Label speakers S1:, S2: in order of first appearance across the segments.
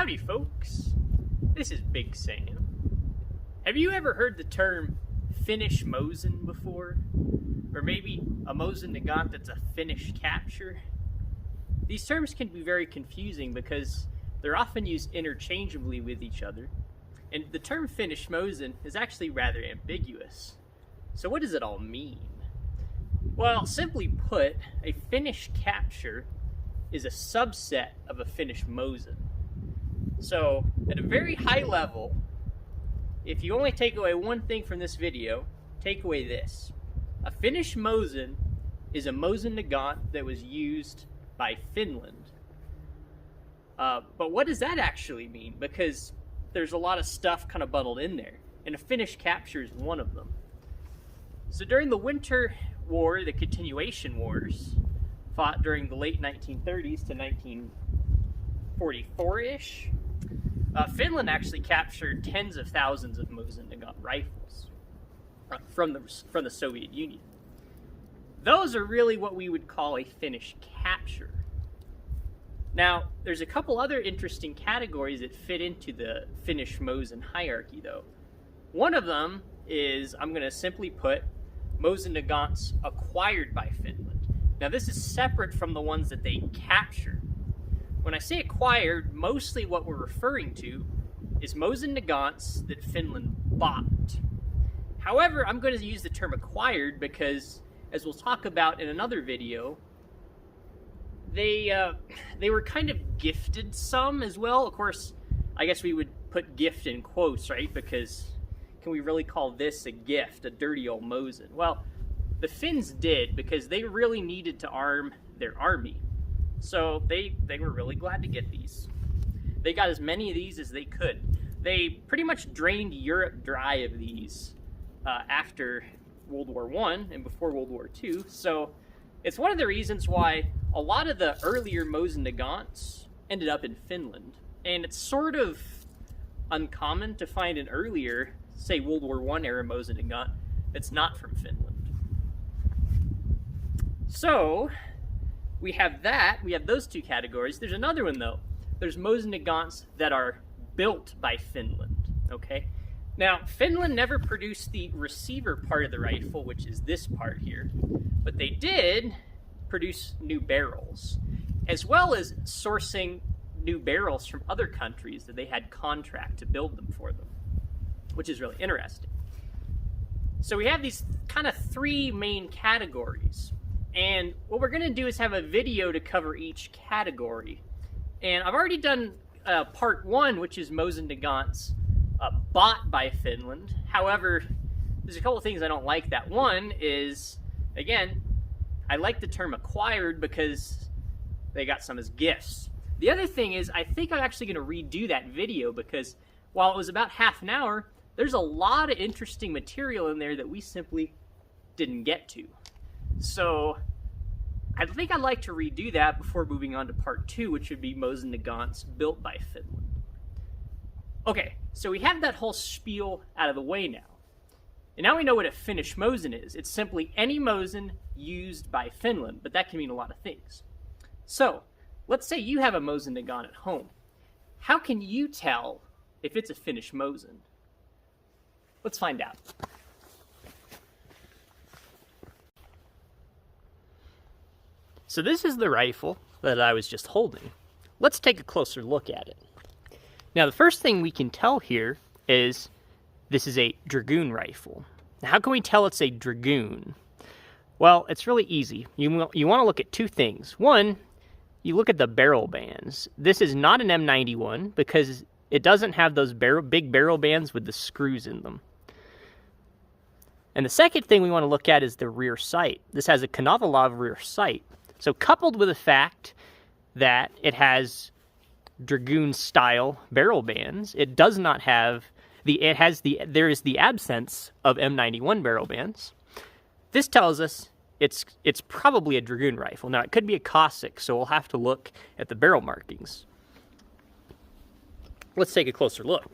S1: Howdy folks, this is Big Sam. Have you ever heard the term Finnish Mosin before? Or maybe a Mosin Nagant that's a Finnish capture? These terms can be very confusing because they're often used interchangeably with each other, and the term Finnish Mosin is actually rather ambiguous. So what does it all mean? Well, simply put, a Finnish capture is a subset of a Finnish Mosin. So, at a very high level, if you only take away one thing from this video, take away this. A Finnish Mosin is a Mosin Nagant that was used by Finland. But what does that actually mean? Because there's a lot of stuff kind of bundled in there, and a Finnish capture is one of them. So during the Winter War, the Continuation Wars, fought during the late 1930s to 1944-ish, Finland actually captured tens of thousands of Mosin Nagant rifles from the Soviet Union. Those are really what we would call a Finnish capture. Now, there's a couple other interesting categories that fit into the Finnish Mosin hierarchy, though. One of them is, I'm going to simply put, Mosin Nagants acquired by Finland. Now, this is separate from the ones that they captured. When I say acquired, mostly what we're referring to is Mosin Nagants that Finland bought. However, I'm going to use the term acquired because, as we'll talk about in another video, they were kind of gifted some as well. Of course, I guess we would put gift in quotes, right? Because can we really call this a gift, a dirty old Mosin? Well, the Finns did because they really needed to arm their army. So they were really glad to get these. They got as many of these as they could. They pretty much drained Europe dry of these after World War I and before World War II. So it's one of the reasons why a lot of the earlier Mosin Nagants ended up in Finland. And it's sort of uncommon to find an earlier, say World War I era Mosin Nagant that's not from Finland. So we have those two categories. There's another one though. There's Mosin Nagants that are built by Finland, okay? Now, Finland never produced the receiver part of the rifle, which is this part here, but they did produce new barrels, as well as sourcing new barrels from other countries that they had contract to build them for them, which is really interesting. So we have these kind of three main categories. And what we're going to do is have a video to cover each category. And I've already done part one, which is Mosin Nagants bought by Finland. However, there's a couple of things I don't like. That one is, again, I like the term acquired because they got some as gifts. The other thing is, I think I'm actually going to redo that video because while it was about half an hour, there's a lot of interesting material in there that we simply didn't get to. So I think I'd like to redo that before moving on to part two, which would be Mosin Nagants built by Finland. Okay, so we have that whole spiel out of the way now. And now we know what a Finnish Mosin is. It's simply any Mosin used by Finland, but that can mean a lot of things. So let's say you have a Mosin Nagant at home. How can you tell if it's a Finnish Mosin? Let's find out. So this is the rifle that I was just holding. Let's take a closer look at it. Now the first thing we can tell here is this is a Dragoon rifle. Now, how can we tell it's a Dragoon? Well, it's really easy. You want to look at two things. One, you look at the barrel bands. This is not an M91 because it doesn't have those big barrel bands with the screws in them. And the second thing we want to look at is the rear sight. This has a Konovalov rear sight. So coupled with the fact that it has Dragoon-style barrel bands, it does not have there is the absence of M91 barrel bands. This tells us it's probably a Dragoon rifle. Now, it could be a Cossack, so we'll have to look at the barrel markings. Let's take a closer look.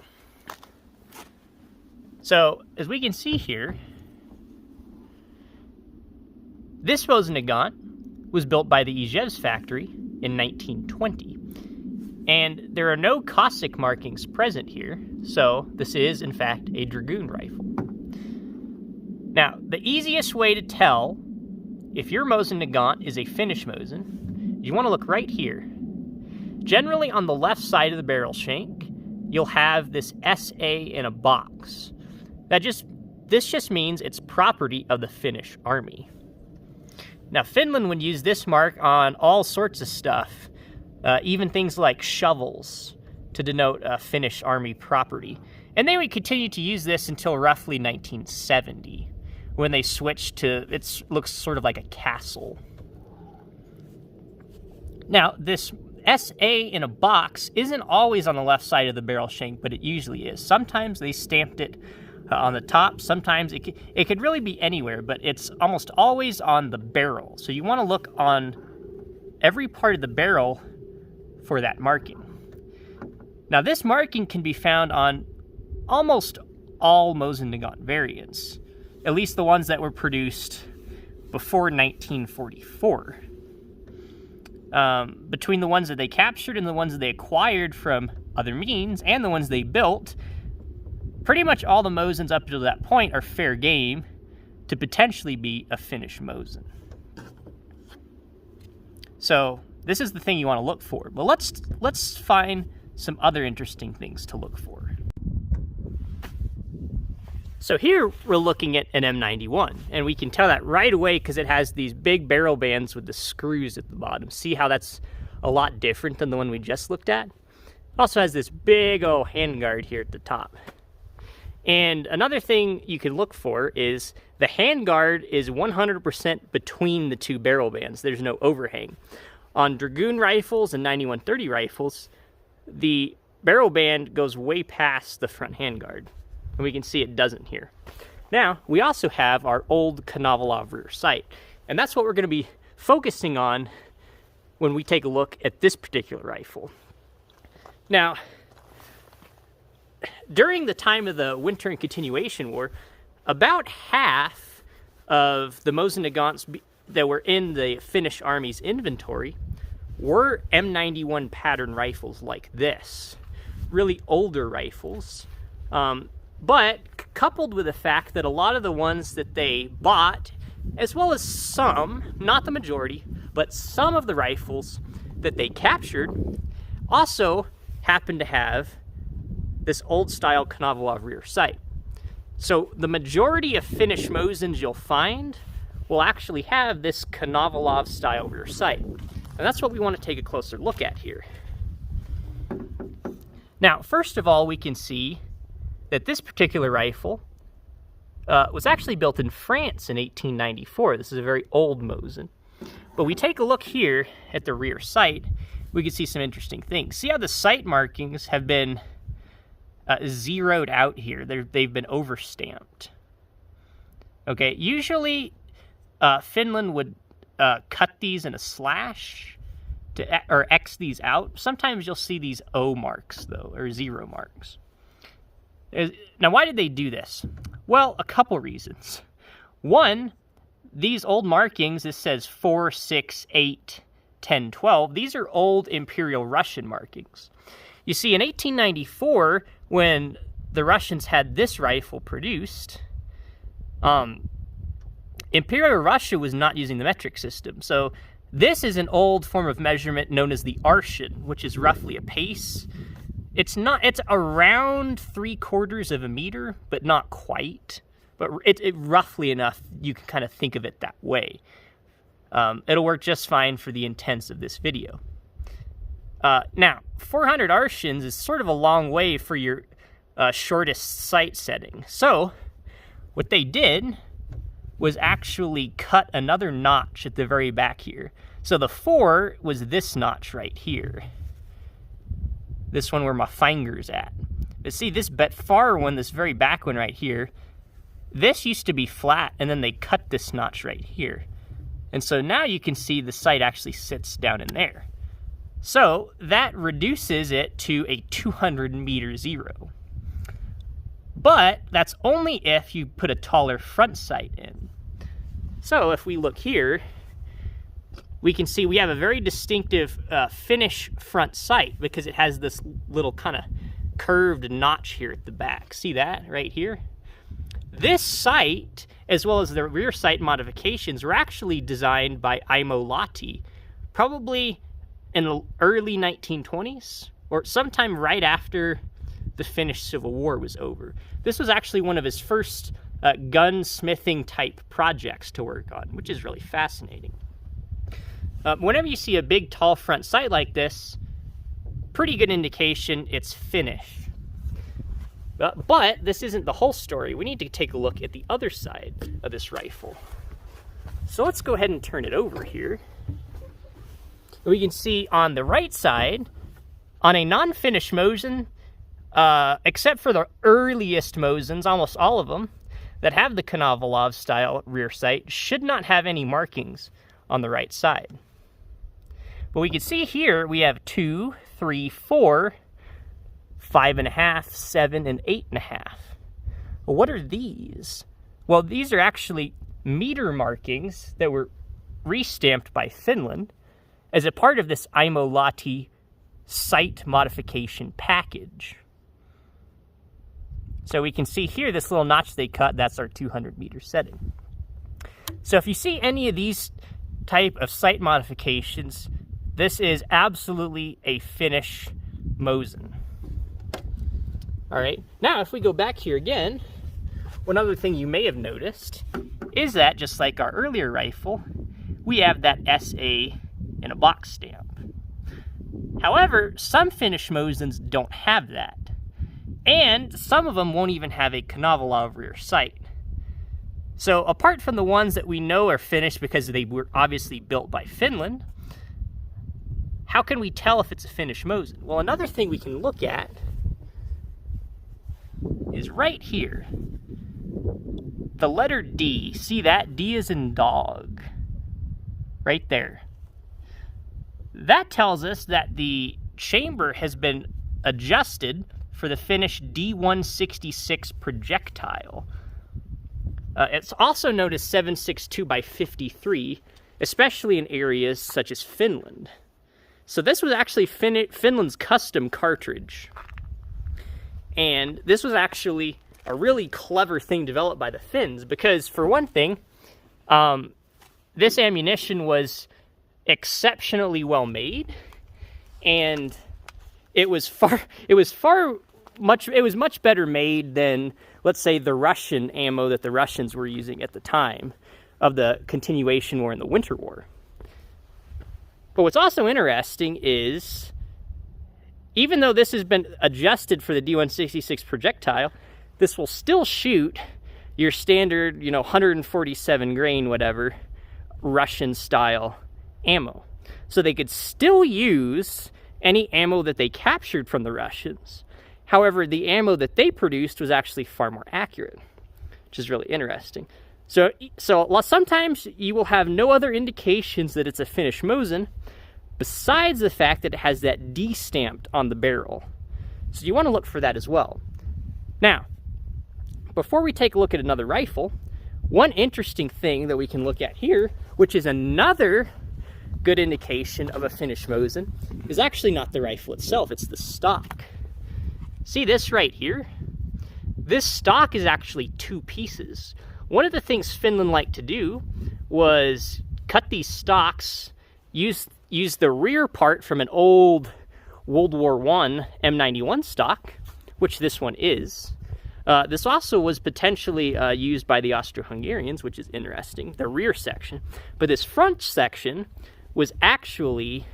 S1: So, as we can see here, this Mosin Nagant was built by the Ijevs factory in 1920. And there are no Cossack markings present here, so this is, in fact, a Dragoon rifle. Now, the easiest way to tell if your Mosin Nagant is a Finnish Mosin, you want to look right here. Generally, on the left side of the barrel shank, you'll have this SA in a box. This just means it's property of the Finnish army. Now, Finland would use this mark on all sorts of stuff, even things like shovels, to denote Finnish army property. And they would continue to use this until roughly 1970, when they switched to, it looks sort of like a castle. Now, this SA in a box isn't always on the left side of the barrel shank, but it usually is. Sometimes they stamped it on the top. Sometimes it could really be anywhere, but it's almost always on the barrel. So you want to look on every part of the barrel for that marking. Now, this marking can be found on almost all Mosin Nagant variants, at least the ones that were produced before 1944. Between the ones that they captured and the ones that they acquired from other means and the ones they built, pretty much all the Mosins up to that point are fair game to potentially be a Finnish Mosin. So this is the thing you want to look for. But let's find some other interesting things to look for. So here we're looking at an M91, and we can tell that right away because it has these big barrel bands with the screws at the bottom. See how that's a lot different than the one we just looked at? It also has this big old handguard here at the top. And another thing you can look for is the handguard is 100% between the two barrel bands. There's no overhang. On Dragoon rifles and 9130 rifles, the barrel band goes way past the front handguard. And we can see it doesn't here. Now, we also have our old Konovalov rear sight. And that's what we're going to be focusing on when we take a look at this particular rifle. Now, during the time of the Winter and Continuation War, about half of the Mosin Nagants that were in the Finnish Army's inventory were M91 pattern rifles like this. Really older rifles. But coupled with the fact that a lot of the ones that they bought, as well as some, not the majority, but some of the rifles that they captured, also happened to have this old style Konovalov rear sight. So the majority of Finnish Mosins you'll find will actually have this Konovalov style rear sight. And that's what we want to take a closer look at here. Now, first of all, we can see that this particular rifle was actually built in France in 1894. This is a very old Mosin. But we take a look here at the rear sight, we can see some interesting things. See how the sight markings have been zeroed out here. They've been overstamped. Okay, usually Finland would cut these in a slash or X these out. Sometimes you'll see these O marks, though, or zero marks. Now, why did they do this? Well, a couple reasons. One, these old markings, this says 4, 6, 8, 10, 12. These are old Imperial Russian markings. You see, in 1894, when the Russians had this rifle produced, Imperial Russia was not using the metric system. So this is an old form of measurement known as the arshin, which is roughly a pace. It's around 3/4 of a meter, but not quite. But it roughly enough, you can kind of think of it that way. It'll work just fine for the intents of this video. Now, 400 arshins is sort of a long way for your shortest sight setting. So what they did was actually cut another notch at the very back here. So the 4 was this notch right here. This one where my finger's at. But see, this far one, this very back one right here, this used to be flat, and then they cut this notch right here. And so now you can see the sight actually sits down in there. So that reduces it to a 200 meter zero. But that's only if you put a taller front sight in. So if we look here, we can see we have a very distinctive Finnish front sight because it has this little kind of curved notch here at the back. See that right here? This sight, as well as the rear sight modifications, were actually designed by Aimo Lahti, probably in the early 1920s, or sometime right after the Finnish Civil War was over. This was actually one of his first gunsmithing type projects to work on, which is really fascinating. Whenever you see a big tall front sight like this, pretty good indication it's Finnish. But this isn't the whole story. We need to take a look at the other side of this rifle. So let's go ahead and turn it over here. We can see on the right side, on a non-Finnish Mosin, except for the earliest Mosins, almost all of them, that have the Konovalov style rear sight, should not have any markings on the right side. But we can see here we have 2, 3, 4, 5.5, 7, and 8.5. Well, what are these? Well, these are actually meter markings that were restamped by Finland as a part of this Aimo Lahti sight modification package. So we can see here this little notch they cut, that's our 200 meter setting. So if you see any of these type of sight modifications, this is absolutely a Finnish Mosin. All right, now if we go back here again, one other thing you may have noticed is that just like our earlier rifle, we have that SA in a box stamp. However, some Finnish Mosins don't have that. And some of them won't even have a Konovalov rear sight. So apart from the ones that we know are Finnish because they were obviously built by Finland, how can we tell if it's a Finnish Mosin? Well, another thing we can look at is right here. The letter D. See that? D is in dog. Right there. That tells us that the chamber has been adjusted for the Finnish D166 projectile. It's also known as 7.62x53, especially in areas such as Finland. So this was actually Finland's custom cartridge. And this was actually a really clever thing developed by the Finns because, for one thing, this ammunition was exceptionally well made, and it was much better made than, let's say, the Russian ammo that the Russians were using at the time of the continuation war in the Winter War. But what's also interesting is, even though this has been adjusted for the D166 projectile, this will still shoot your standard, 147 grain, whatever, Russian style ammo. So they could still use any ammo that they captured from the Russians. However, the ammo that they produced was actually far more accurate, which is really interesting. So sometimes you will have no other indications that it's a Finnish Mosin besides the fact that it has that D stamped on the barrel. So you want to look for that as well. Now, before we take a look at another rifle, one interesting thing that we can look at here, which is another good indication of a Finnish Mosin, is actually not the rifle itself, it's the stock. See this right here? This stock is actually two pieces. One of the things Finland liked to do was cut these stocks, use the rear part from an old World War I M91 stock, which this one is. This also was potentially used by the Austro-Hungarians, which is interesting, the rear section. But this front section was actually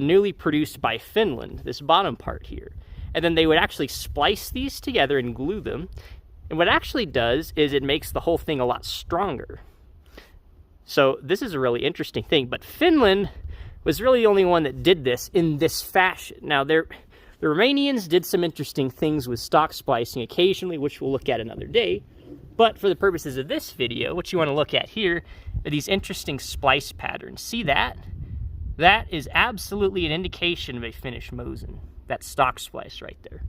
S1: newly produced by Finland, this bottom part here. And then they would actually splice these together and glue them. And what it actually does is it makes the whole thing a lot stronger. So this is a really interesting thing. But Finland was really the only one that did this in this fashion. Now, the Romanians did some interesting things with stock splicing occasionally, which we'll look at another day. But for the purposes of this video, what you want to look at here are these interesting splice patterns. See that? That is absolutely an indication of a Finnish Mosin, that stock splice right there.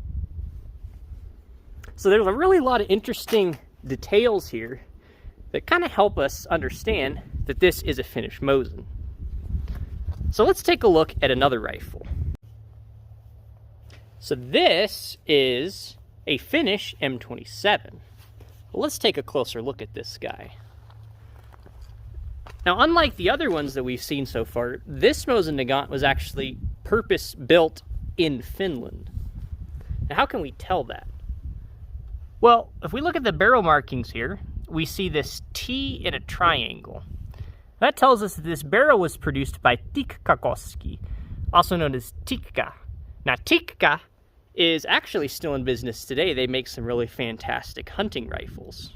S1: So there's a really lot of interesting details here that kind of help us understand that this is a Finnish Mosin. So let's take a look at another rifle. So this is a Finnish M27. Well, let's take a closer look at this guy. Now, unlike the other ones that we've seen so far, this Mosin Nagant was actually purpose-built in Finland. Now, how can we tell that? Well, if we look at the barrel markings here, we see this T in a triangle. That tells us that this barrel was produced by Tikkakoski, also known as Tikka. Now, Tikka is actually still in business today. They make some really fantastic hunting rifles.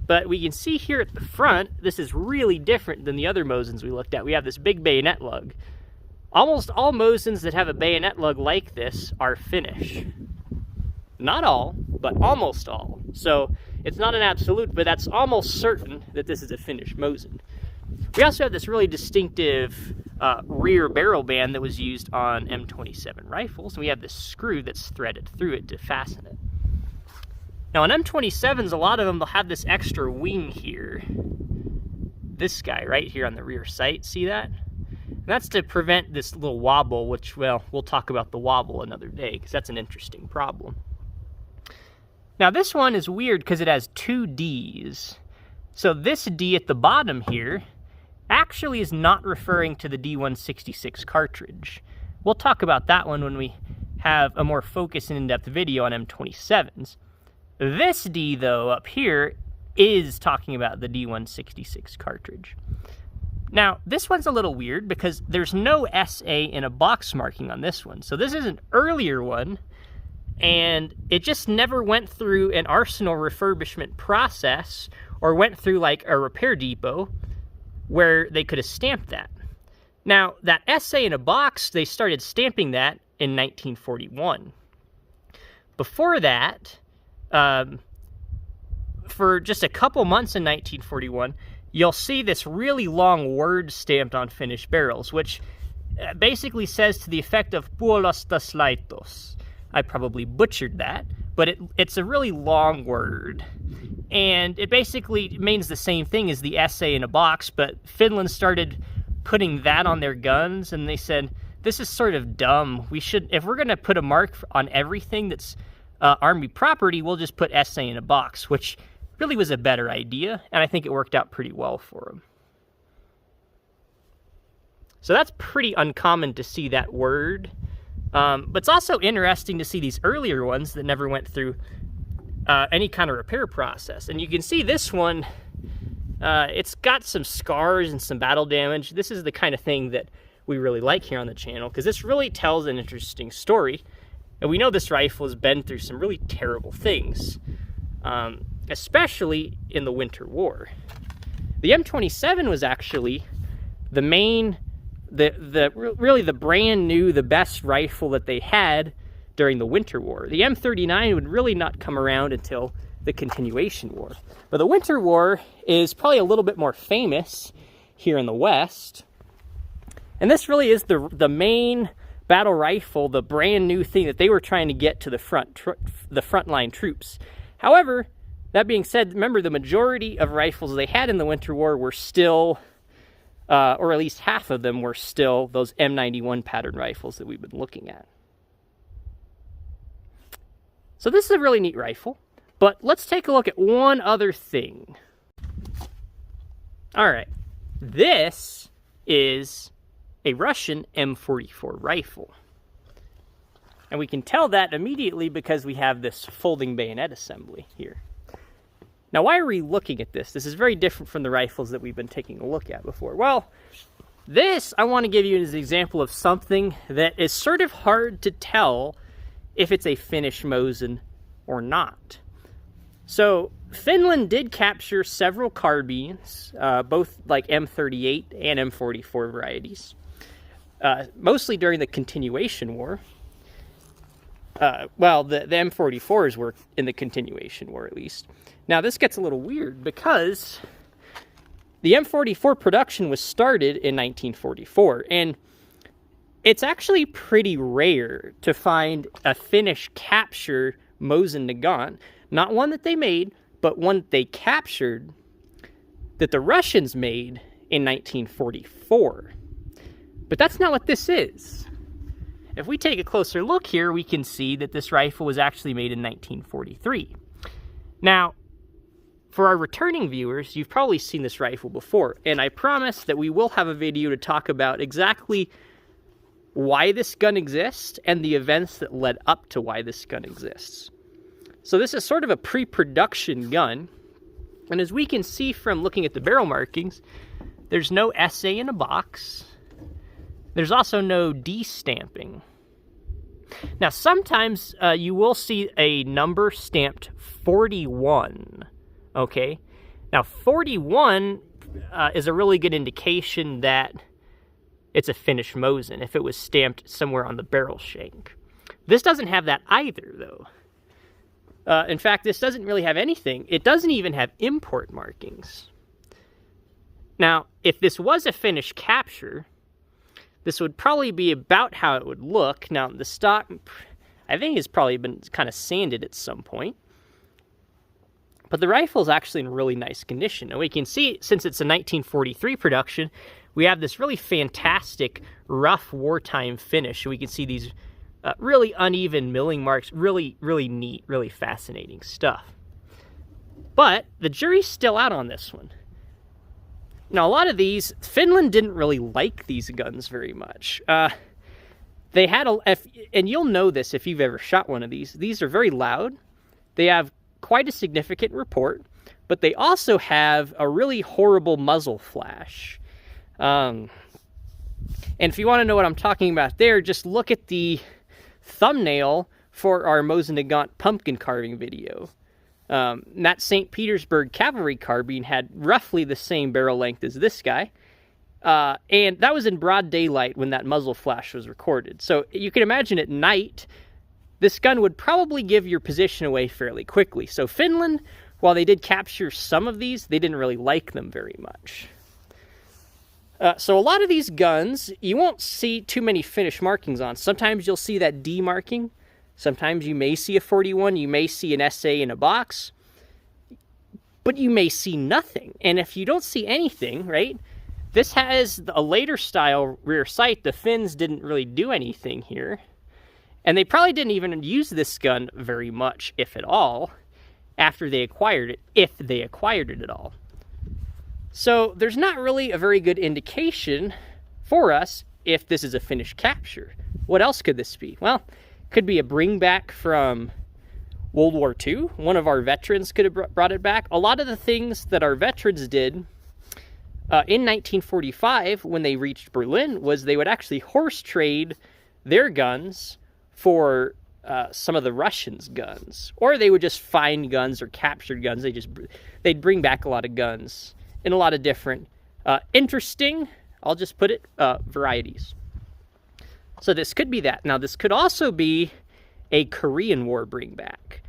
S1: But we can see here at the front, this is really different than the other Mosins we looked at. We have this big bayonet lug. Almost all Mosins that have a bayonet lug like this are Finnish. Not all, but almost all. So it's not an absolute, but that's almost certain that this is a Finnish Mosin. We also have this really distinctive rear barrel band that was used on M27 rifles. And we have this screw that's threaded through it to fasten it. Now on M27s, a lot of them will have this extra wing here. This guy right here on the rear sight, see that? And that's to prevent this little wobble, which, well, we'll talk about the wobble another day, because that's an interesting problem. Now this one is weird because it has two Ds. So this D at the bottom here actually is not referring to the D166 cartridge. We'll talk about that one when we have a more focused and in-depth video on M27s. This D, though, up here, is talking about the D166 cartridge. Now, this one's a little weird because there's no SA in a box marking on this one. So this is an earlier one, and it just never went through an arsenal refurbishment process or went through like a repair depot where they could have stamped that. Now, that SA in a box, they started stamping that in 1941. Before that, for just a couple months in 1941, you'll see this really long word stamped on Finnish barrels, which basically says to the effect of puolustas laitos. I probably butchered that, but it's a really long word. And it basically means the same thing as the SA in a box, but Finland started putting that on their guns, and they said, this is sort of dumb. We should, if we're going to put a mark on everything that's Army property, we'll just put SA in a box, which really was a better idea, and I think it worked out pretty well for them. So that's pretty uncommon to see that word, but it's also interesting to see these earlier ones that never went through any kind of repair process. And you can see this one, it's got some scars and some battle damage. This is the kind of thing that we really like here on the channel, because this really tells an interesting story. And we know this rifle has been through some really terrible things, especially in the Winter War. The M27 was actually the main, really the brand new, the best rifle that they had during the Winter War. The M39 would really not come around until the Continuation War. But the Winter War is probably a little bit more famous here in the West. And this really is the main battle rifle, the brand new thing that they were trying to get to the frontline troops. However, that being said, remember the majority of rifles they had in the Winter War were still, or at least half of them were still those M91 pattern rifles that we've been looking at. So this is a really neat rifle, but let's take a look at one other thing. All right, this is a Russian M44 rifle. And we can tell that immediately because we have this folding bayonet assembly here. Now, why are we looking at this? This is very different from the rifles that we've been taking a look at before. Well, this I want to give you as an example of something that is sort of hard to tell if it's a Finnish Mosin or not. So, Finland did capture several carbines, both like M38 and M44 varieties. Mostly during the Continuation War. Well, the M44s were in the Continuation War, at least. Now, this gets a little weird because the M44 production was started in 1944, and it's actually pretty rare to find a Finnish captured Mosin Nagant, not one that they made, but one that they captured that the Russians made in 1944. But that's not what this is. If we take a closer look here, we can see that this rifle was actually made in 1943. Now, for our returning viewers, you've probably seen this rifle before, and I promise that we will have a video to talk about exactly why this gun exists and the events that led up to why this gun exists. So this is sort of a pre-production gun, and as we can see from looking at the barrel markings, there's no SA in a box. There's also no D-stamping. Now, sometimes you will see a number stamped 41, okay? Now, 41 is a really good indication that it's a Finnish Mosin if it was stamped somewhere on the barrel shank. This doesn't have that either, though. In fact, this doesn't really have anything. It doesn't even have import markings. Now, if this was a Finnish capture, this would probably be about how it would look. Now, the stock, I think, has probably been kind of sanded at some point. But the rifle is actually in really nice condition. And we can see, since it's a 1943 production, we have this really fantastic, rough wartime finish. We can see these really uneven milling marks. Really, really neat, really fascinating stuff. But the jury's still out on this one. Now, a lot of these, Finland didn't really like these guns very much. They had and you'll know this if you've ever shot one of these. These are very loud. They have quite a significant report, but they also have a really horrible muzzle flash. And if you want to know what I'm talking about there, just look at the thumbnail for our Mosin Nagant pumpkin carving video. That St. Petersburg cavalry carbine had roughly the same barrel length as this guy. And that was in broad daylight when that muzzle flash was recorded. So you can imagine at night, this gun would probably give your position away fairly quickly. So Finland, while they did capture some of these, they didn't really like them very much. So a lot of these guns, you won't see too many Finnish markings on. Sometimes you'll see that D marking. Sometimes you may see a 41, you may see an SA in a box, but you may see nothing. And if you don't see anything, right, this has a later style rear sight. The Finns didn't really do anything here. And they probably didn't even use this gun very much, if at all, after they acquired it, if they acquired it at all. So there's not really a very good indication for us if this is a Finnish capture. What else could this be? Well, could be a bring back from World War II. One of our veterans could have brought it back. A lot of the things that our veterans did in 1945 when they reached Berlin was they would actually horse trade their guns for some of the Russians' guns. Or they would just find guns or captured guns. They'd bring back a lot of guns in a lot of different interesting, I'll just put it, varieties. So this could be that. Now, this could also be a Korean War bringback.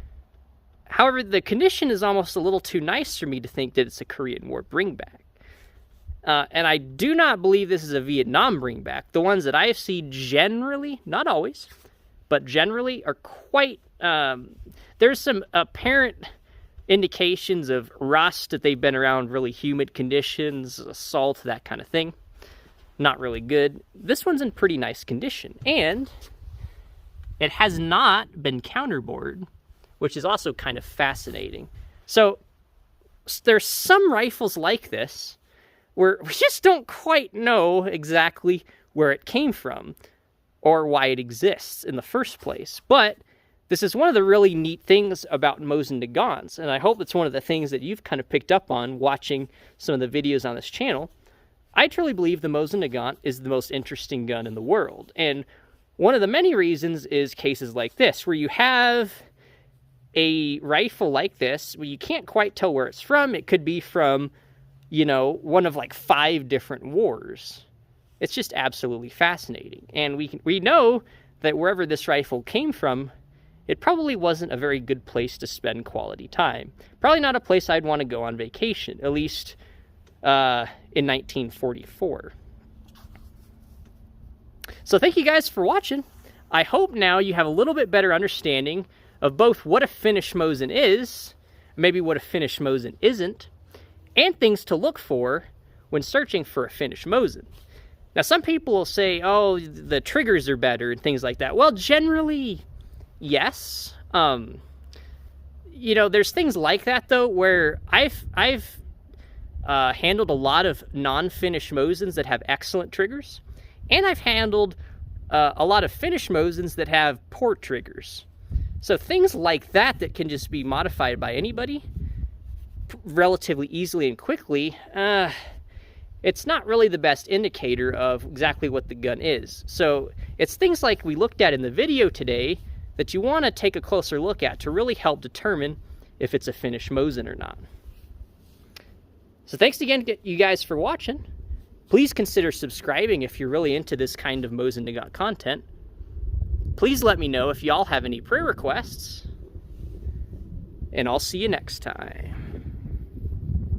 S1: However, the condition is almost a little too nice for me to think that it's a Korean War bringback. And I do not believe this is a Vietnam bringback. The ones that I've seen generally, not always, but generally are quite... there's some apparent indications of rust, that they've been around really humid conditions, salt, that kind of thing. Not really good. This one's in pretty nice condition, and it has not been counterbored, which is also kind of fascinating. So there's some rifles like this where we just don't quite know exactly where it came from or why it exists in the first place. But this is one of the really neat things about Mosin Nagants, and I hope it's one of the things that you've kind of picked up on watching some of the videos on this channel. I truly believe the Mosin Nagant is the most interesting gun in the world. And one of the many reasons is cases like this, where you have a rifle like this, where you can't quite tell where it's from. It could be from, you know, one of like 5 different wars. It's just absolutely fascinating. And we know that wherever this rifle came from, it probably wasn't a very good place to spend quality time. Probably not a place I'd want to go on vacation, at least in 1944. So thank you guys for watching. I hope now you have a little bit better understanding of both what a Finnish Mosin is, maybe what a Finnish Mosin isn't, and things to look for when searching for a Finnish Mosin. Now, some people will say, oh, the triggers are better and things like that. Well, generally, yes. You know, there's things like that, though, where I've handled a lot of non-Finnish Mosins that have excellent triggers, and I've handled a lot of Finnish Mosins that have poor triggers. So things like that can just be modified by anybody relatively easily and quickly, it's not really the best indicator of exactly what the gun is. So it's things like we looked at in the video today that you want to take a closer look at to really help determine if it's a Finnish Mosin or not. So thanks again, you guys, for watching. Please consider subscribing if you're really into this kind of Mosin Nagant content. Please let me know if y'all have any prayer requests, and I'll see you next time.